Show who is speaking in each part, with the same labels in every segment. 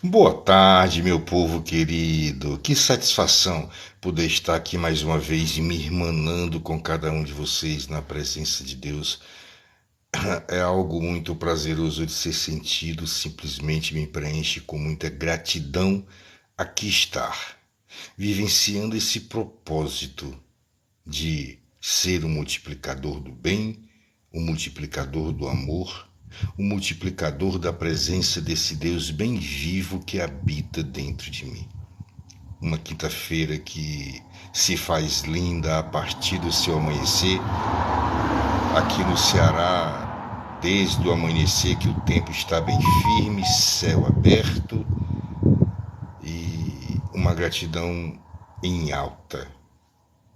Speaker 1: Boa tarde, meu povo querido. Que satisfação poder estar aqui mais uma vez e me irmanando com cada um de vocês na presença de Deus. É algo muito prazeroso de ser sentido, simplesmente me preenche com muita gratidão aqui estar, vivenciando esse propósito de ser o multiplicador do bem, o multiplicador do amor, o multiplicador da presença desse Deus bem vivo que habita dentro de mim. Uma quinta-feira que se faz linda a partir do seu amanhecer. Aqui no Ceará, desde o amanhecer que o tempo está bem firme, céu aberto e uma gratidão em alta.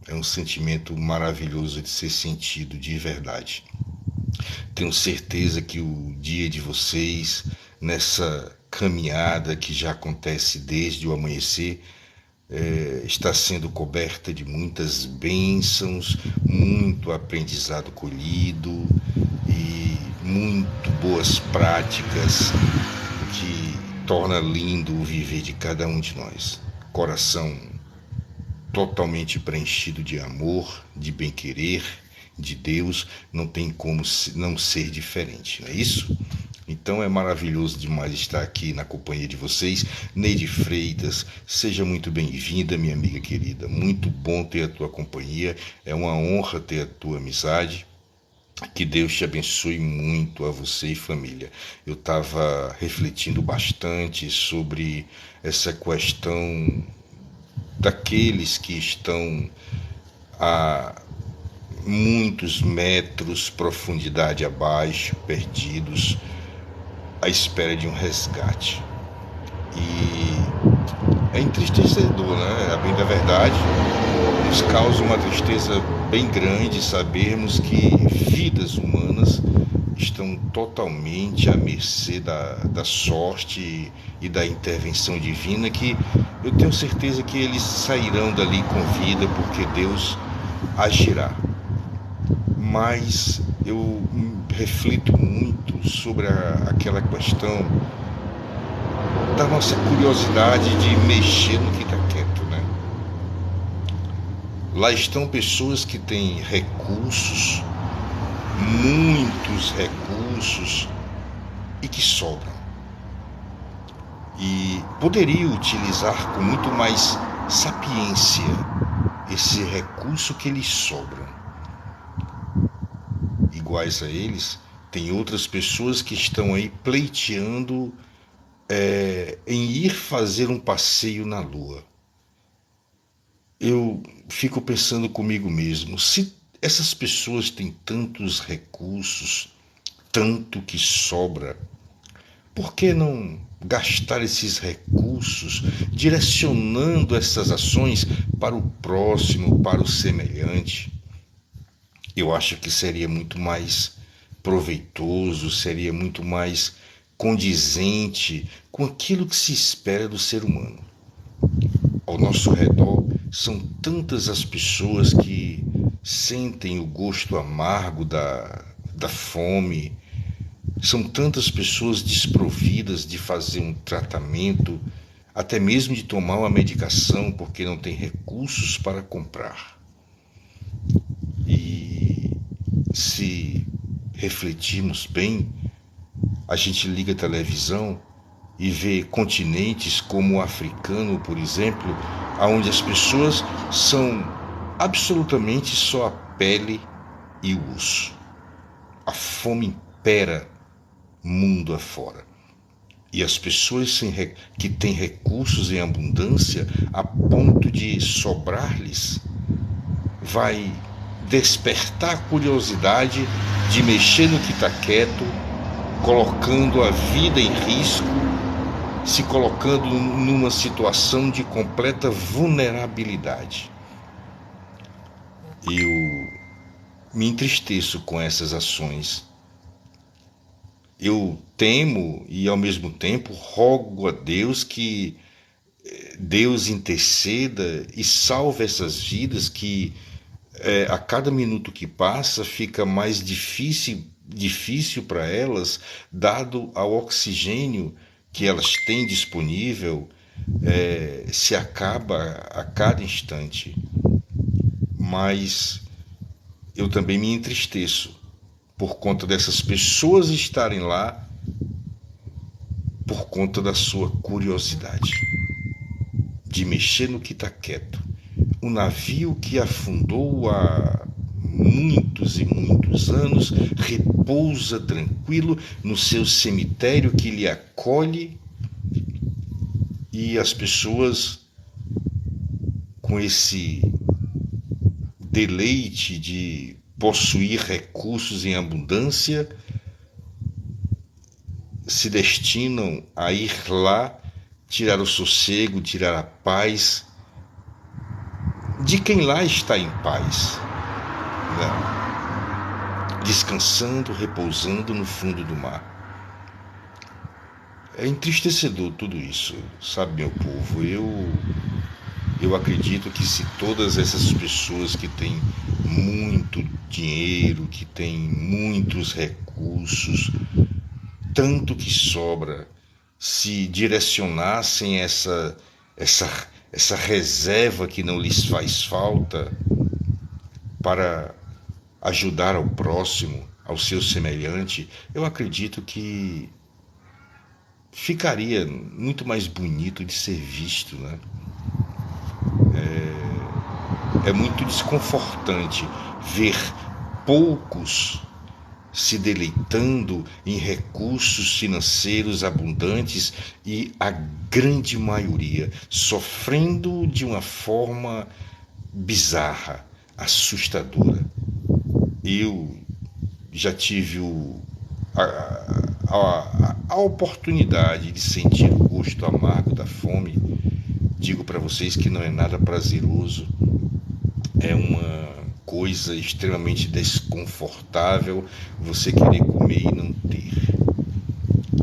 Speaker 1: É um sentimento maravilhoso de ser sentido de verdade. Tenho certeza que o dia de vocês, nessa caminhada que já acontece desde o amanhecer, está sendo coberta de muitas bênçãos, muito aprendizado colhido e muito boas práticas que torna lindo o viver de cada um de nós. Coração totalmente preenchido de amor, de bem-querer, de Deus, não tem como não ser diferente, não é isso? Então é maravilhoso demais estar aqui na companhia de vocês. Neide Freitas, seja muito bem-vinda, minha amiga querida. Muito bom ter a tua companhia, é uma honra ter a tua amizade. Que Deus te abençoe muito a você e família. Eu estava refletindo bastante sobre essa questão daqueles que estão a muitos metros profundidade abaixo, perdidos, à espera de um resgate. E é entristecedor, né? A bem da verdade, nos causa uma tristeza bem grande sabermos que vidas humanas estão totalmente à mercê da sorte e da intervenção divina, que eu tenho certeza que eles sairão dali com vida, porque Deus agirá. Mas eu reflito muito sobre aquela questão da nossa curiosidade de mexer no que está quieto, né? Lá estão pessoas que têm recursos, muitos recursos, e que sobram. E poderia utilizar com muito mais sapiência esse recurso que lhes sobram. Iguais a eles, tem outras pessoas que estão aí pleiteando em ir fazer um passeio na Lua. Eu fico pensando comigo mesmo, se essas pessoas têm tantos recursos, tanto que sobra, por que não gastar esses recursos direcionando essas ações para o próximo, para o semelhante? Eu acho que seria muito mais proveitoso, seria muito mais condizente com aquilo que se espera do ser humano. Ao nosso redor são tantas as pessoas que sentem o gosto amargo da fome, são tantas pessoas desprovidas de fazer um tratamento, até mesmo de tomar uma medicação porque não tem recursos para comprar. E se refletirmos bem, a gente liga a televisão e vê continentes como o africano, por exemplo, onde as pessoas são absolutamente só a pele e o osso. A fome impera mundo afora. E as pessoas que têm recursos em abundância, a ponto de sobrar-lhes, vai despertar a curiosidade de mexer no que está quieto, colocando a vida em risco, se colocando numa situação de completa vulnerabilidade. Eu me entristeço com essas ações. Eu temo e, ao mesmo tempo, rogo a Deus que Deus interceda e salve essas vidas que, a cada minuto que passa, fica mais difícil para elas, dado ao oxigênio que elas têm disponível se acaba a cada instante. Mas eu também me entristeço por conta dessas pessoas estarem lá por conta da sua curiosidade de mexer no que está quieto. O navio que afundou há muitos e muitos anos repousa tranquilo no seu cemitério que lhe acolhe, e as pessoas, com esse deleite de possuir recursos em abundância, se destinam a ir lá tirar o sossego, tirar a paz de quem lá está em paz, né? Descansando, repousando no fundo do mar. É entristecedor tudo isso, sabe, meu povo? Eu acredito que se todas essas pessoas que têm muito dinheiro, que têm muitos recursos, tanto que sobra, se direcionassem essa reserva que não lhes faz falta para ajudar ao próximo, ao seu semelhante, eu acredito que ficaria muito mais bonito de ser visto, né? É muito desconfortante ver poucos se deleitando em recursos financeiros abundantes e a grande maioria sofrendo de uma forma bizarra, assustadora. Eu já tive a oportunidade de sentir o gosto amargo da fome. Digo para vocês que não é nada prazeroso, é uma coisa extremamente desconfortável você querer comer e não ter.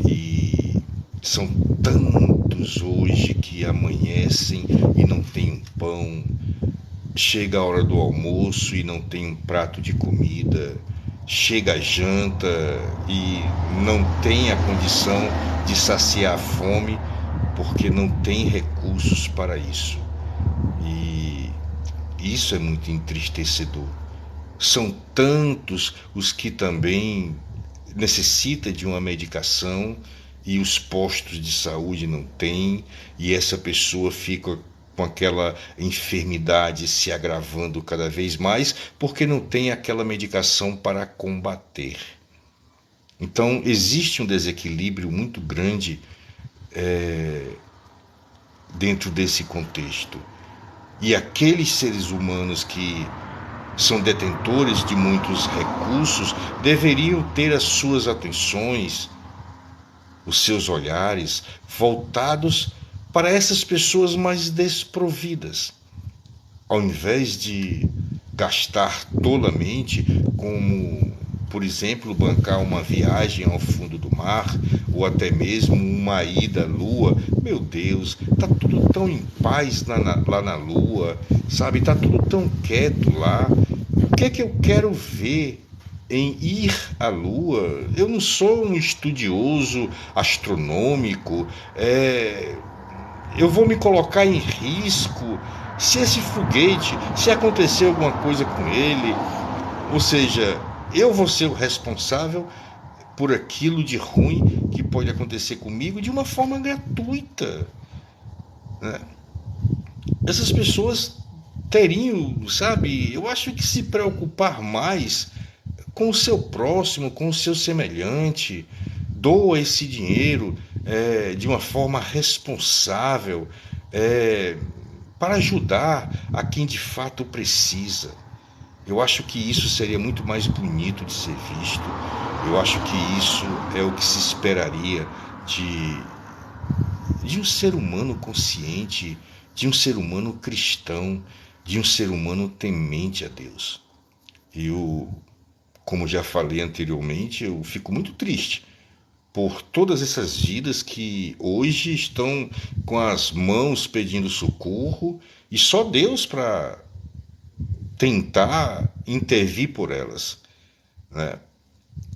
Speaker 1: E são tantos hoje que amanhecem e não tem um pão, chega a hora do almoço e não tem um prato de comida, chega a janta e não tem a condição de saciar a fome porque não tem recursos para isso. E isso é muito entristecedor. São tantos os que também necessitam de uma medicação e os postos de saúde não têm, e essa pessoa fica com aquela enfermidade se agravando cada vez mais porque não tem aquela medicação para combater. Então existe um desequilíbrio muito grande dentro desse contexto. E aqueles seres humanos que são detentores de muitos recursos deveriam ter as suas atenções, os seus olhares voltados para essas pessoas mais desprovidas, ao invés de gastar tolamente, como, por exemplo, bancar uma viagem ao fundo do mar ou até mesmo uma ida à Lua. Meu Deus, tá tudo tão em paz lá na Lua, sabe? Tá tudo tão quieto lá. O que é que eu quero ver em ir à Lua? Eu não sou um estudioso astronômico, eu vou me colocar em risco se esse foguete, se acontecer alguma coisa com ele, ou seja, eu vou ser o responsável por aquilo de ruim que pode acontecer comigo de uma forma gratuita, né? Essas pessoas teriam, sabe, eu acho que se preocupar mais com o seu próximo, com o seu semelhante, doa esse dinheiro de uma forma responsável, para ajudar a quem de fato precisa. Eu acho que isso seria muito mais bonito de ser visto. Eu acho que isso é o que se esperaria de um ser humano consciente, de um ser humano cristão, de um ser humano temente a Deus. Eu, como já falei anteriormente, eu fico muito triste por todas essas vidas que hoje estão com as mãos pedindo socorro e só Deus para tentar intervir por elas, né?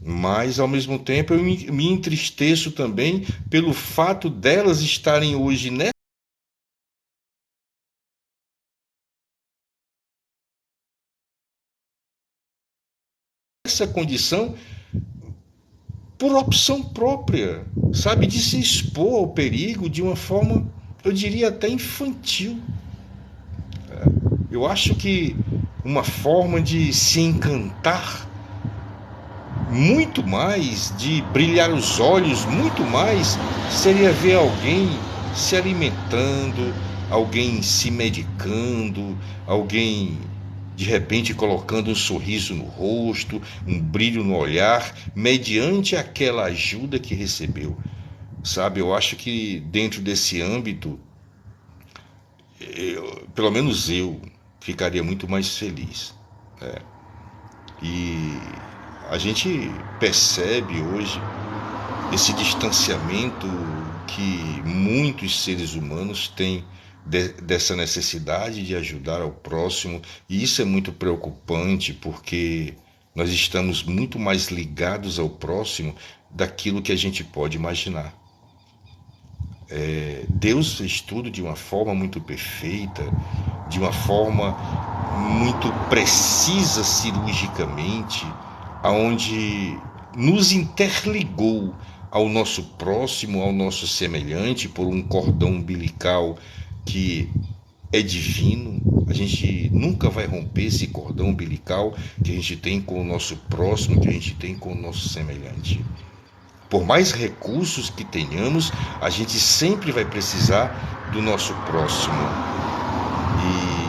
Speaker 1: Mas, ao mesmo tempo, eu me entristeço também pelo fato delas estarem hoje nessa condição por opção própria, sabe? De se expor ao perigo de uma forma, eu diria até infantil. Eu acho que uma forma de se encantar muito mais, de brilhar os olhos muito mais, seria ver alguém se alimentando, alguém se medicando, alguém de repente colocando um sorriso no rosto, um brilho no olhar, mediante aquela ajuda que recebeu. Sabe, eu acho que dentro desse âmbito, pelo menos eu ficaria muito mais feliz. E a gente percebe hoje esse distanciamento que muitos seres humanos têm dessa necessidade de ajudar ao próximo, e isso é muito preocupante porque nós estamos muito mais ligados ao próximo daquilo que a gente pode imaginar. Deus fez tudo de uma forma muito perfeita, de uma forma muito precisa cirurgicamente, aonde nos interligou ao nosso próximo, ao nosso semelhante, por um cordão umbilical que é divino. A gente nunca vai romper esse cordão umbilical que a gente tem com o nosso próximo, que a gente tem com o nosso semelhante. Por mais recursos que tenhamos, a gente sempre vai precisar do nosso próximo. E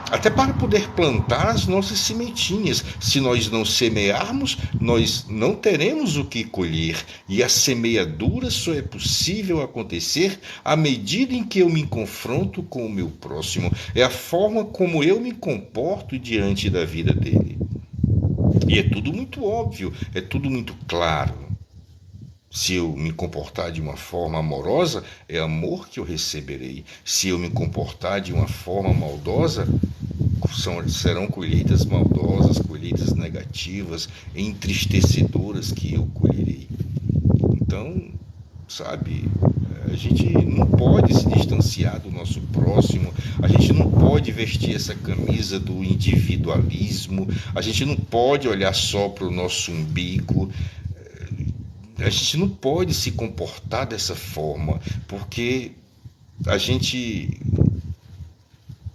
Speaker 1: até para poder plantar as nossas sementinhas. Se nós não semearmos, nós não teremos o que colher. E a semeadura só é possível acontecer à medida em que eu me confronto com o meu próximo. É a forma como eu me comporto diante da vida dele. E é tudo muito óbvio, é tudo muito claro. Se eu me comportar de uma forma amorosa, é amor que eu receberei. Se eu me comportar de uma forma maldosa, serão colheitas maldosas, colheitas negativas, entristecedoras que eu colherei. Então, sabe, a gente não pode se distanciar do nosso próximo, a gente não pode vestir essa camisa do individualismo, a gente não pode olhar só para o nosso umbigo. A gente não pode se comportar dessa forma, porque a gente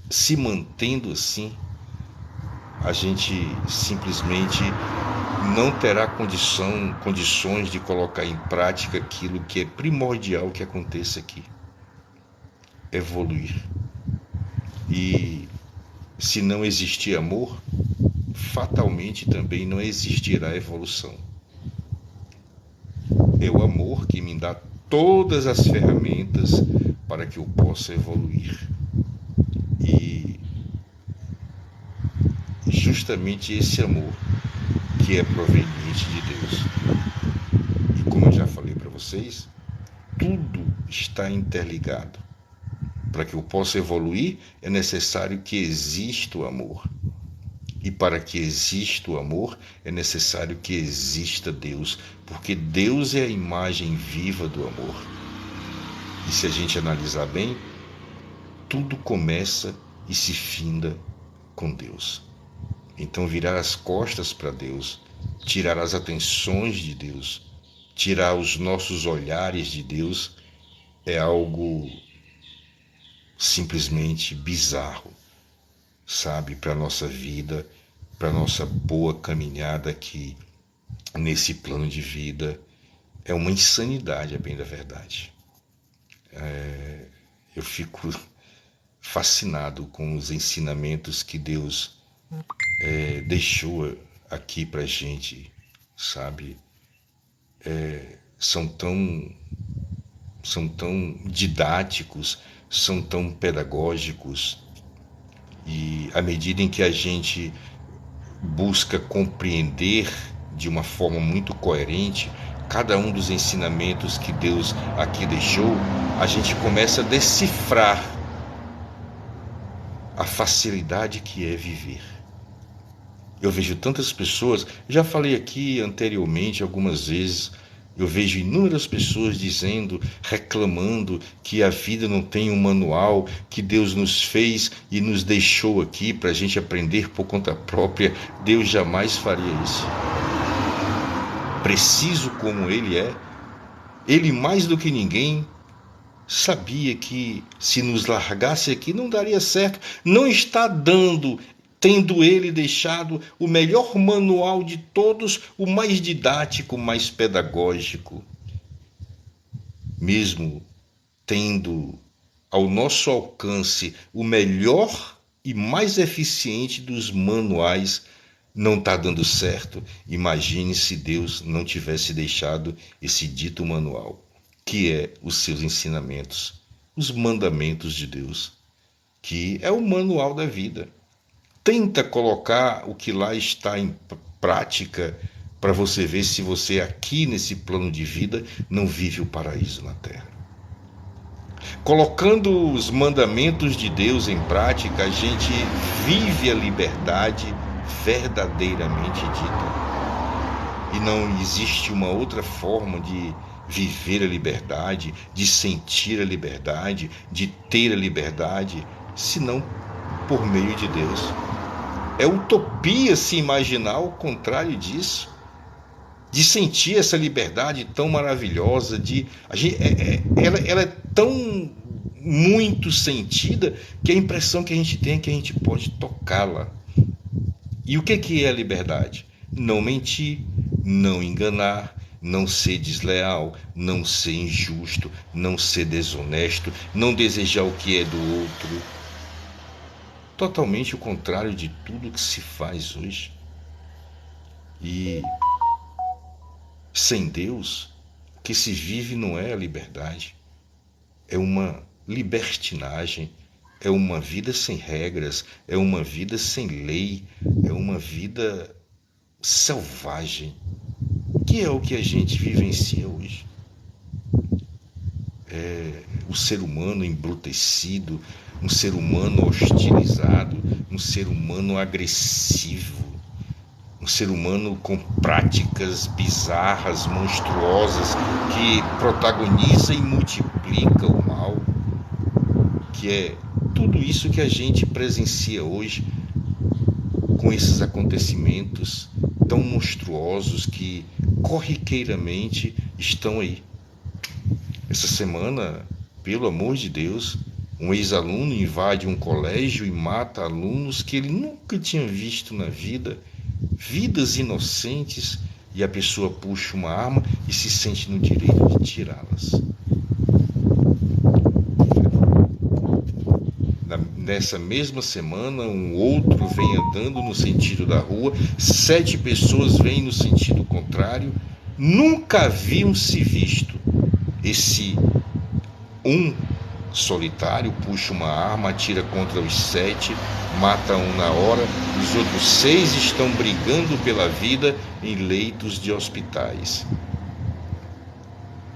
Speaker 1: se mantendo assim, a gente simplesmente não terá condições de colocar em prática aquilo que é primordial que aconteça aqui: evoluir. E se não existir amor, fatalmente também não existirá evolução. É o amor que me dá todas as ferramentas para que eu possa evoluir. E justamente esse amor que é proveniente de Deus. E como eu já falei para vocês, tudo está interligado. Para que eu possa evoluir, é necessário que exista o amor. E para que exista o amor, é necessário que exista Deus, porque Deus é a imagem viva do amor. E se a gente analisar bem, tudo começa e se finda com Deus. Então, virar as costas para Deus, tirar as atenções de Deus, tirar os nossos olhares de Deus, é algo simplesmente bizarro, sabe, para a nossa vida, para a nossa boa caminhada aqui nesse plano de vida. É uma insanidade, a bem da verdade. Eu fico fascinado com os ensinamentos que Deus deixou aqui para gente, sabe? São tão didáticos, são tão pedagógicos, e à medida em que a gente busca compreender de uma forma muito coerente cada um dos ensinamentos que Deus aqui deixou, a gente começa a decifrar a facilidade que é viver. Eu vejo tantas pessoas, já falei aqui anteriormente algumas vezes, eu vejo inúmeras pessoas dizendo, reclamando que a vida não tem um manual, que Deus nos fez e nos deixou aqui para a gente aprender por conta própria. Deus jamais faria isso. Preciso como Ele é, Ele mais do que ninguém sabia que se nos largasse aqui não daria certo. Não está dando, tendo Ele deixado o melhor manual de todos, o mais didático, o mais pedagógico. Mesmo tendo ao nosso alcance o melhor e mais eficiente dos manuais, não está dando certo. Imagine se Deus não tivesse deixado esse dito manual, que é os seus ensinamentos, os mandamentos de Deus, que é o manual da vida. Tenta colocar o que lá está em prática para você ver se você aqui nesse plano de vida não vive o paraíso na terra. Colocando os mandamentos de Deus em prática, a gente vive a liberdade verdadeiramente dita. E não existe uma outra forma de viver a liberdade, de sentir a liberdade, de ter a liberdade, senão por meio de Deus. É utopia se imaginar o contrário disso, de sentir essa liberdade tão maravilhosa, ela é tão muito sentida que a impressão que a gente tem é que a gente pode tocá-la. E o que é a liberdade? Não mentir, não enganar, não ser desleal, não ser injusto, não ser desonesto, não desejar o que é do outro. Totalmente o contrário de tudo que se faz hoje. E sem Deus, o que se vive não é a liberdade, é uma libertinagem, é uma vida sem regras, é uma vida sem lei, é uma vida selvagem, que é o que a gente vivencia hoje. É o ser humano embrutecido, um ser humano hostilizado, um ser humano agressivo, um ser humano com práticas bizarras, monstruosas, que protagoniza e multiplica o mal, que é tudo isso que a gente presencia hoje com esses acontecimentos tão monstruosos que corriqueiramente estão aí. Essa semana, pelo amor de Deus, um ex-aluno invade um colégio e mata alunos que ele nunca tinha visto na vida, vidas inocentes, e a pessoa puxa uma arma e se sente no direito de tirá-las. Nessa mesma semana, um outro vem andando no sentido da rua, 7 pessoas vêm no sentido contrário, nunca haviam se visto. Esse solitário puxa uma arma, atira contra os 7, mata um na hora, os outros 6 estão brigando pela vida em leitos de hospitais.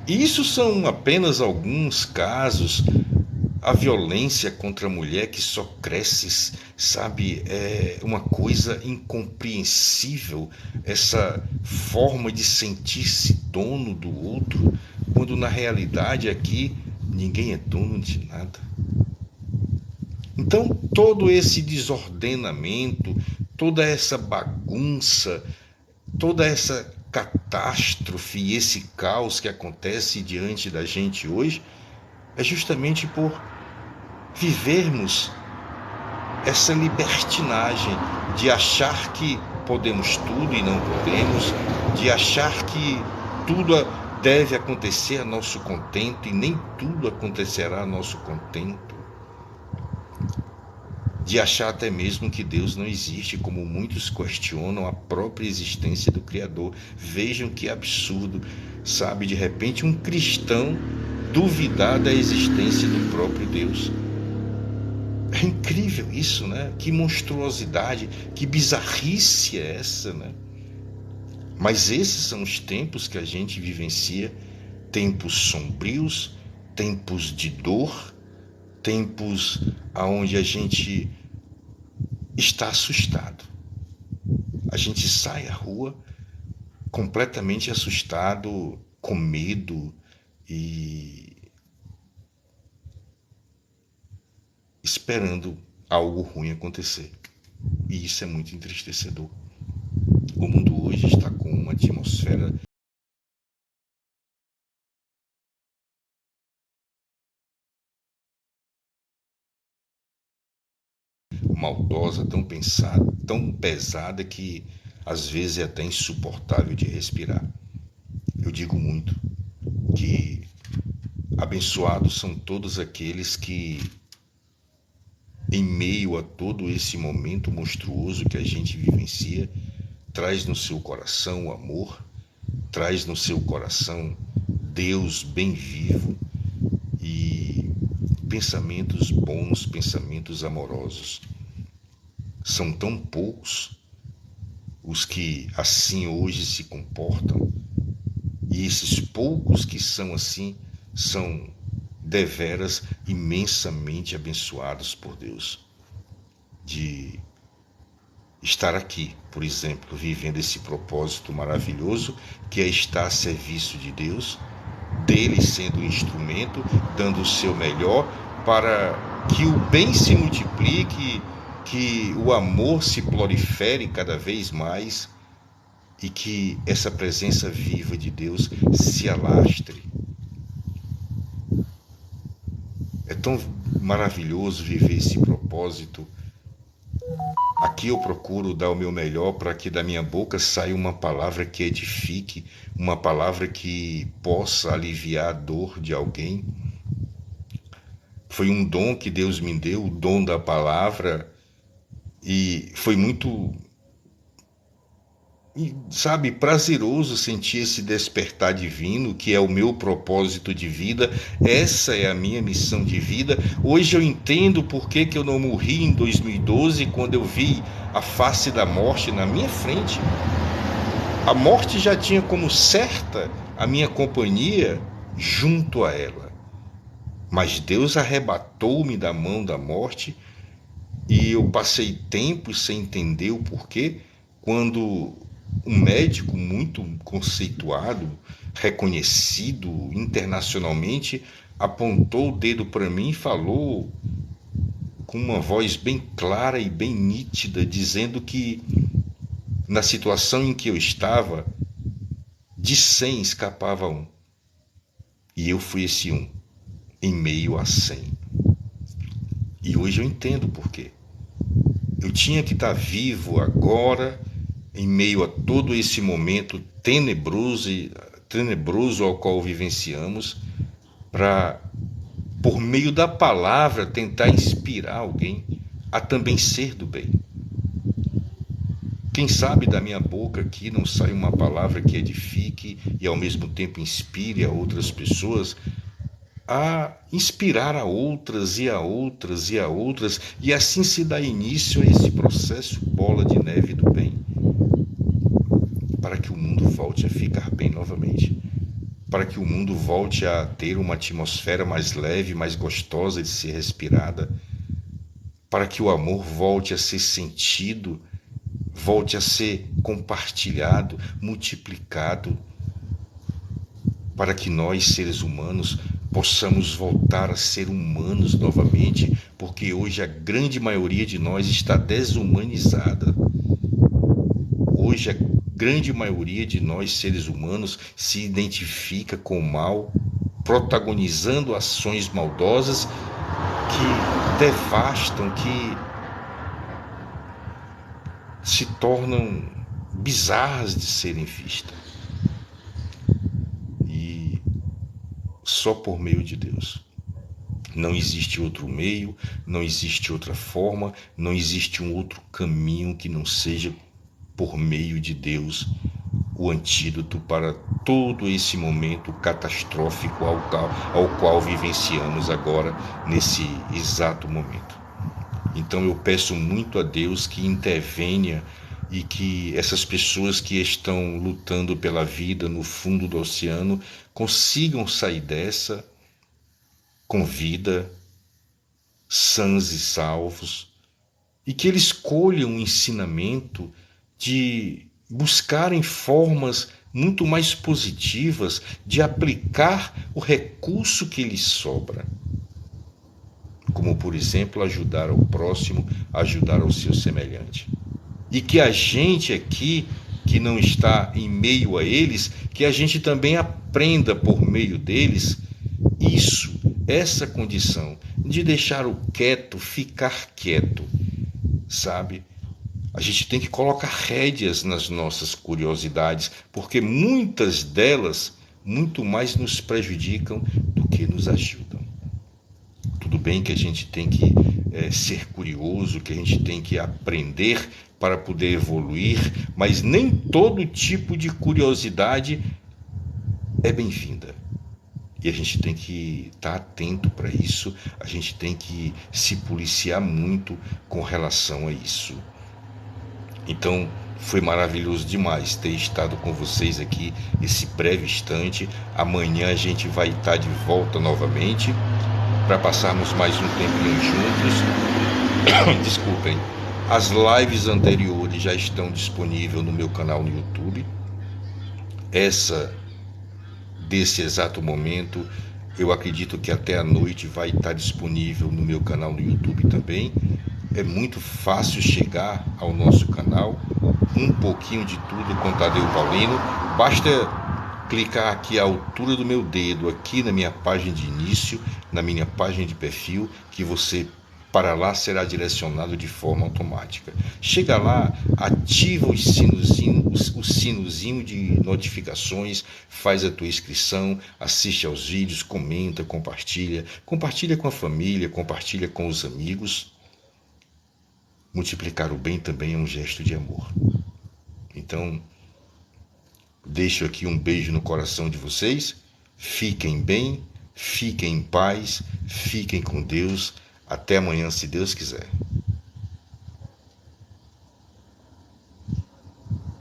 Speaker 1: E isso são apenas alguns casos. A violência contra a mulher que só cresce, sabe? É uma coisa incompreensível, essa forma de sentir-se dono do outro, quando na realidade aqui ninguém é dono de nada. Então, todo esse desordenamento, toda essa bagunça, toda essa catástrofe e esse caos que acontece diante da gente hoje, é justamente por vivermos essa libertinagem de achar que podemos tudo e não podemos, de achar que tudo deve acontecer a nosso contento e nem tudo acontecerá a nosso contento, de achar até mesmo que Deus não existe, como muitos questionam a própria existência do Criador. Vejam que absurdo, sabe? De repente um cristão duvidar da existência do próprio Deus. É incrível isso, né? Que monstruosidade, que bizarrice é essa, né? Mas esses são os tempos que a gente vivencia, tempos sombrios, tempos de dor, tempos onde a gente está assustado. A gente sai à rua completamente assustado, com medo e esperando algo ruim acontecer. E isso é muito entristecedor. O mundo hoje está com uma atmosfera maldosa, tão pensada, tão pesada que às vezes é até insuportável de respirar. Eu digo muito que abençoados são todos aqueles que, em meio a todo esse momento monstruoso que a gente vivencia, traz no seu coração o amor, traz no seu coração Deus bem vivo e pensamentos bons, pensamentos amorosos. São tão poucos os que assim hoje se comportam, e esses poucos que são assim são deveras imensamente abençoados por Deus. De estar aqui, por exemplo, vivendo esse propósito maravilhoso que é estar a serviço de Deus, dele sendo o instrumento, dando o seu melhor para que o bem se multiplique, que o amor se prolifere cada vez mais e que essa presença viva de Deus se alastre. É tão maravilhoso viver esse propósito. Aqui eu procuro dar o meu melhor para que da minha boca saia uma palavra que edifique, uma palavra que possa aliviar a dor de alguém. Foi um dom que Deus me deu, o dom da palavra, e foi muito, sabe, prazeroso sentir esse despertar divino, que é o meu propósito de vida. Essa é a minha missão de vida. Hoje eu entendo por que eu não morri em 2012, quando eu vi a face da morte na minha frente. A morte já tinha como certa a minha companhia junto a ela. Mas Deus arrebatou-me da mão da morte e eu passei tempos sem entender o porquê, quando um médico muito conceituado, reconhecido internacionalmente, apontou o dedo para mim e falou com uma voz bem clara e bem nítida, dizendo que na situação em que eu estava, de 100 escapava um. E eu fui esse um, em meio a 100. E hoje eu entendo por quê. Eu tinha que estar vivo agora, em meio a todo esse momento tenebroso ao qual vivenciamos, para, por meio da palavra, tentar inspirar alguém a também ser do bem. Quem sabe da minha boca aqui não sai uma palavra que edifique e ao mesmo tempo inspire a outras pessoas a inspirar a outras e a outras e a outras, e assim se dá início a esse processo bola de neve do bem, para que o mundo volte a ficar bem novamente, para que o mundo volte a ter uma atmosfera mais leve, mais gostosa de ser respirada, para que o amor volte a ser sentido, volte a ser compartilhado, multiplicado, para que nós, seres humanos, possamos voltar a ser humanos novamente, porque hoje a grande maioria de nós está desumanizada. Hoje a grande maioria de nós, seres humanos, se identifica com o mal, protagonizando ações maldosas que devastam, que se tornam bizarras de serem vistas. E só por meio de Deus. Não existe outro meio, não existe outra forma, não existe um outro caminho que não seja por meio de Deus, o antídoto para todo esse momento catastrófico ao qual vivenciamos agora, nesse exato momento. Então eu peço muito a Deus que intervenha e que essas pessoas que estão lutando pela vida no fundo do oceano consigam sair dessa com vida, sãs e salvos, e que eles colham um ensinamento de buscarem formas muito mais positivas de aplicar o recurso que lhes sobra. Como, por exemplo, ajudar ao próximo, ajudar ao seu semelhante. E que a gente aqui, que não está em meio a eles, que a gente também aprenda por meio deles essa condição de deixar o quieto ficar quieto, sabe? A gente tem que colocar rédeas nas nossas curiosidades, porque muitas delas muito mais nos prejudicam do que nos ajudam. Tudo bem que a gente tem que ser curioso, que a gente tem que aprender para poder evoluir, mas nem todo tipo de curiosidade é bem-vinda. E a gente tem que estar atento para isso, a gente tem que se policiar muito com relação a isso. Então, foi maravilhoso demais ter estado com vocês aqui esse breve instante. Amanhã a gente vai estar de volta novamente para passarmos mais um tempinho juntos. Desculpem. As lives anteriores já estão disponíveis no meu canal no YouTube. Essa, desse exato momento, eu acredito que até a noite vai estar disponível no meu canal no YouTube também. É muito fácil chegar ao nosso canal. Um pouquinho de tudo com Tadeu Paulino. Basta clicar aqui à altura do meu dedo, aqui na minha página de início, na minha página de perfil, que você para lá será direcionado de forma automática. Chega lá, ativa o sinozinho de notificações, faz a tua inscrição, assiste aos vídeos, comenta, compartilha com a família, compartilha com os amigos. Multiplicar o bem também é um gesto de amor. Então, deixo aqui um beijo no coração de vocês. Fiquem bem, fiquem em paz, fiquem com Deus. Até amanhã, se Deus quiser.